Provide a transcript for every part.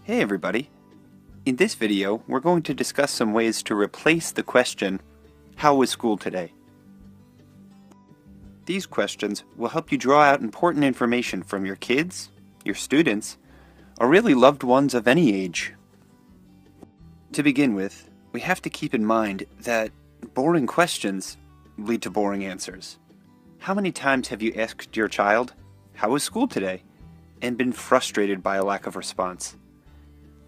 Hey everybody! In this video, we're going to discuss some ways to replace the question, "How was school today?" These questions will help you draw out important information from your kids, your students, or really loved ones of any age. To begin with, we have to keep in mind that boring questions lead to boring answers. How many times have you asked your child, "How was school today?" and been frustrated by a lack of response?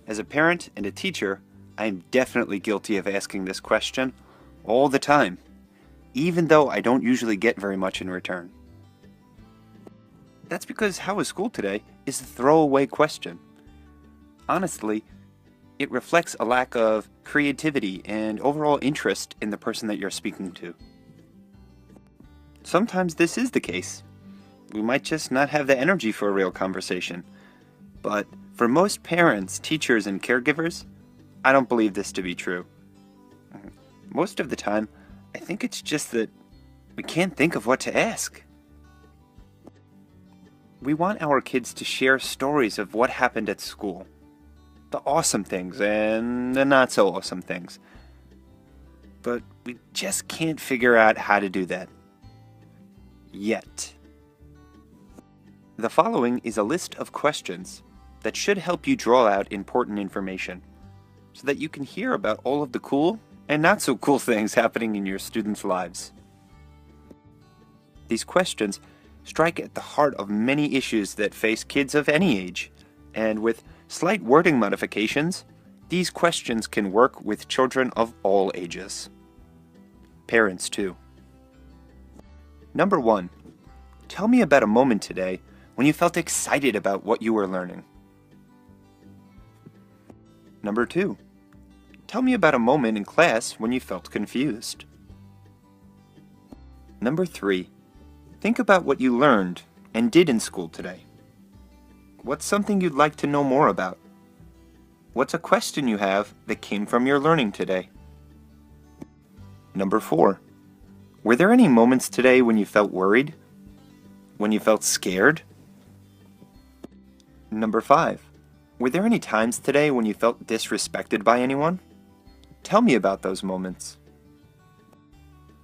As a parent and a teacher, I am definitely guilty of asking this question all the time, even though I don't usually get very much in return. That's because "How was school today?" is a throwaway question. Honestly, it reflects a lack of creativity and overall interest in the person that you're speaking to. Sometimes this is the case. We might just not have the energy for a real conversation. But for most parents, teachers, and caregivers, I don't believe this to be true. Most of the time, I think it's just that we can't think of what to ask. We want our kids to share stories of what happened at school. The awesome things and the not so awesome things. But we just can't figure out how to do that. Yet. The following is a list of questions that should help you draw out important information so that you can hear about all of the cool and not so cool things happening in your students' lives. These questions strike at the heart of many issues that face kids of any age, and with slight wording modifications, these questions can work with children of all ages. Parents too. Number 1. Tell me about a moment today when you felt excited about what you were learning. Number 2. Tell me about a moment in class when you felt confused. Number 3. Think about what you learned and did in school today. What's something you'd like to know more about? What's a question you have that came from your learning today? Number 4. Were there any moments today when you felt worried? When you felt scared? Number 5. Were there any times today when you felt disrespected by anyone? Tell me about those moments.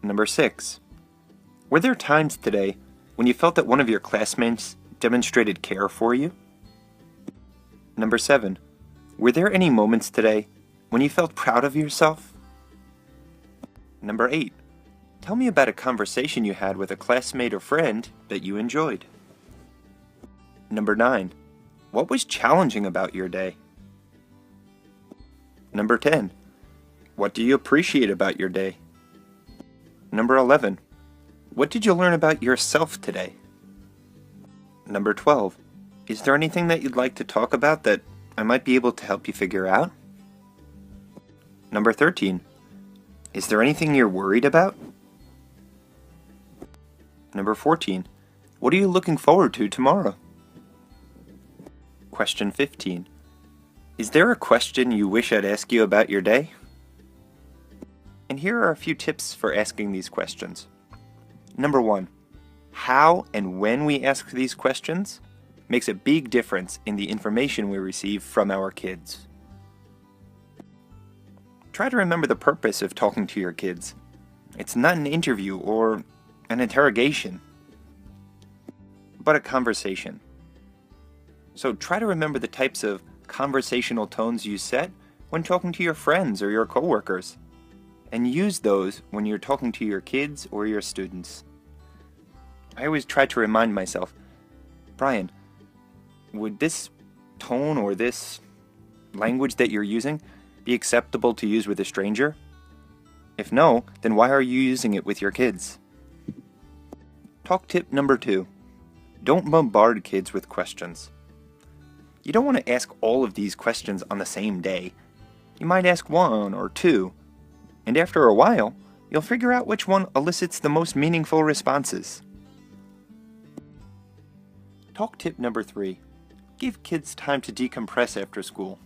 Number 6. Were there times today when you felt that one of your classmates demonstrated care for you? Number 7. Were there any moments today when you felt proud of yourself? Number 8. Tell me about a conversation you had with a classmate or friend that you enjoyed. Number 9. What was challenging about your day? Number 10. What do you appreciate about your day? Number 11. What did you learn about yourself today? Number 12. Is there anything that you'd like to talk about that I might be able to help you figure out? Number 13. Is there anything you're worried about? Number 14. What are you looking forward to tomorrow? Question 15. Is there a question you wish I'd ask you about your day? And here are a few tips for asking these questions. Number 1. How and when we ask these questions makes a big difference in the information we receive from our kids. Try to remember the purpose of talking to your kids. It's not an interview or an interrogation, but a conversation. So try to remember the types of conversational tones you set when talking to your friends or your coworkers, and use those when you're talking to your kids or your students. I always try to remind myself, Brian, would this tone or this language that you're using be acceptable to use with a stranger? If no, then why are you using it with your kids? Talk tip number 2. Don't bombard kids with questions. You don't want to ask all of these questions on the same day. You might ask 1 or 2, and after a while, you'll figure out which one elicits the most meaningful responses. Talk tip number 3. Give kids time to decompress after school.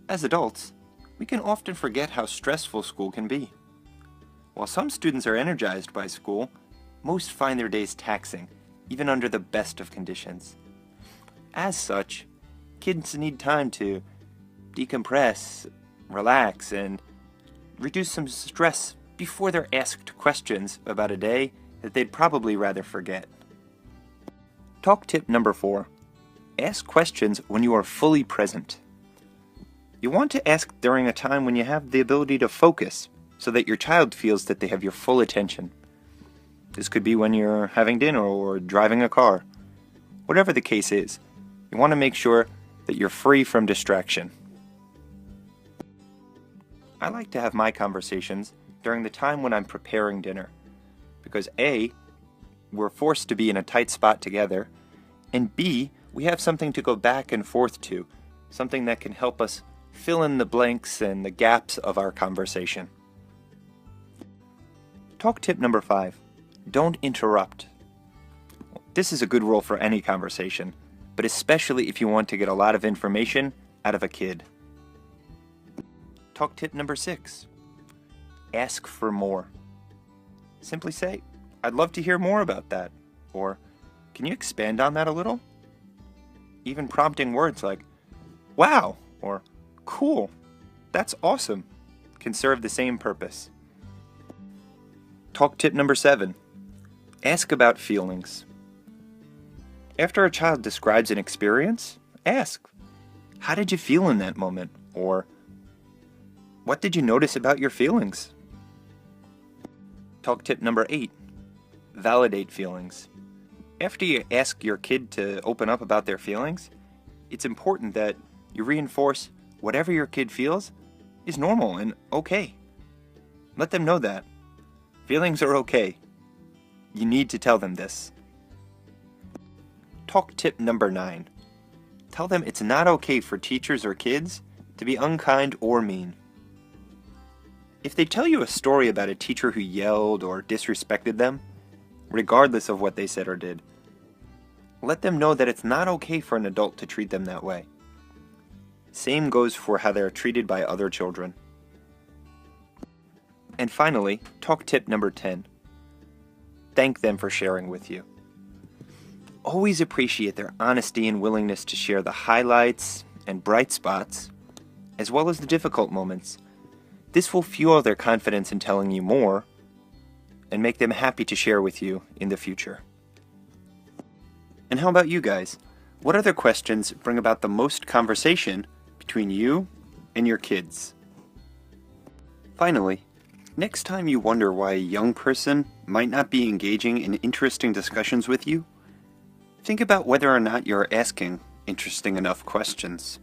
As adults, we can often forget how stressful school can be. While some students are energized by school, most find their days taxing, even under the best of conditions. As such, Kids need time to decompress, relax, and reduce some stress before they're asked questions about a day that they'd probably rather forget. Talk tip number 4. Ask questions when you are fully present. You want to ask during a time when you have the ability to focus, so that your child feels that they have your full attention. This could be when you're having dinner or driving a car. Whatever the case is, you want to make sure that you're free from distraction. I like to have my conversations during the time when I'm preparing dinner, because A, we're forced to be in a tight spot together, and B, we have something to go back and forth to, something that can help us fill in the blanks and the gaps of our conversation. Talk tip number 5. Don't interrupt. This is a good rule for any conversation, but especially if you want to get a lot of information out of a kid. Talk tip number 6. Ask for more. Simply say, "I'd love to hear more about that," or "Can you expand on that a little?" Even prompting words like, "Wow," or "Cool, that's awesome," can serve the same purpose. Talk tip number 7. Ask about feelings. After a child describes an experience, ask, "How did you feel in that moment?" Or, "What did you notice about your feelings?" Talk tip number 8. Validate feelings. After you ask your kid to open up about their feelings, it's important that you reinforce whatever your kid feels is normal and okay. Let them know that. Feelings are okay. You need to tell them this. Talk tip number 9. Tell them it's not okay for teachers or kids to be unkind or mean. If they tell you a story about a teacher who yelled or disrespected them, regardless of what they said or did, let them know that it's not okay for an adult to treat them that way. Same goes for how they are treated by other children. And finally, talk tip number 10. Thank them for sharing with you. Always appreciate their honesty and willingness to share the highlights and bright spots, as well as the difficult moments. This will fuel their confidence in telling you more and make them happy to share with you in the future. And how about you guys? What other questions bring about the most conversation between you and your kids? Finally, next time you wonder why a young person might not be engaging in interesting discussions with you, think about whether or not you're asking interesting enough questions.